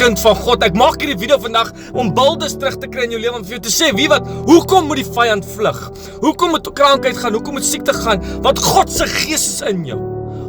kind van God. Ek maak hierdie video vandag om buldes terug te kry in jou lewe, om vir jou te sê, wie wat, hoekom moet die vyand vlug? Hoekom moet krankheid gaan? Hoekom moet siekte gaan? Want God se gees is in jou.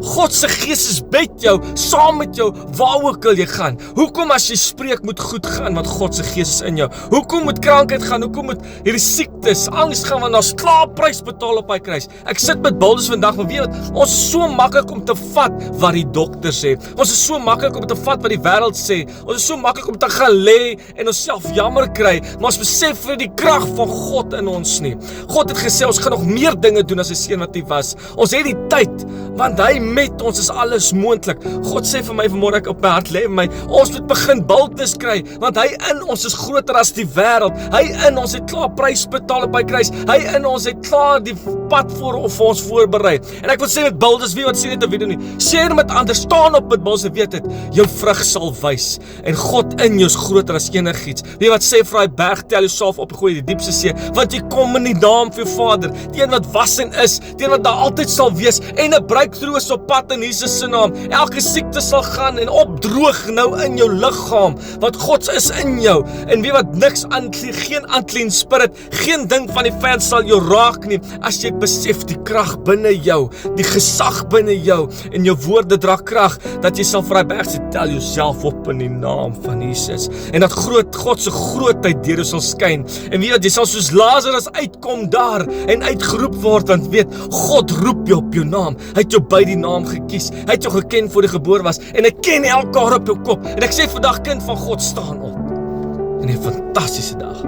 God se gees is met jou, saam met jou, waar ook al jy gaan. Hoekom as jy spreek moet goed gaan, want God se gees is in jou. Hoekom moet krankheid gaan? Hoekom moet hierdie siektes, angs gaan, want daar's klaar prys betaal op hy kruis. Ek sit met buldes vandag, maar weet wat, ons is so maklik om te vat wat die dokter sê. Ons is so maklik om te vat wat die wêreld sê. Ons is so maklik om te gaan lê en onsself jammer kry, maar ons besef vir die krag van God in ons nie. God het gesê, ons gaan nog meer dinge doen as sy seun wat hy was. Ons het die tyd, want hy met ons is alles moontlik. God sê vir my vanmôre, ek op my hart lê my, ons moet begin bultes kry, want hy in ons is groter as die wêreld. Hy in ons het klaar prys betaal op hy kruis. Hy in ons het klaar die pad vir ons voorberei. En ek wil sê met buldes, wie wat sê dit 'n video nie. Sê met ander, staan op met buldes en weet dit, jou vrug sal wys. En God in jou is groter as enigiets. Wie wat sê vir daai berg, tel jouself op, gooi die diepste see, want jy kom in die naam van jou Vader, die een wat was en is, die een wat daar altyd sal wees, en 'n breakthrough is op pad in Jesus se naam. Elke siekte sal gaan en opdroog nou in jou liggaam, want God is in jou. En weet wat, niks geen unclean spirit, geen ding van die vyand sal jou raak nie, as jy besef die krag binne jou, die gesag binne jou, en jou woorde dra krag, dat jy sal vir daai berg sê, tel jouself op in die naam van Jesus. En dat God se grootheid deur jou sal skyn. En weet wat, jy sal soos Lazarus uitkom daar en uitgeroep word, want weet, God roep jou op jou naam. Hy het jou by die naam gekies. Hy het jou geken voor die geboorte was, en hy ken elke haar op jou kop. En ek sê vandag, kind van God, staan op. En 'n fantastiese dag.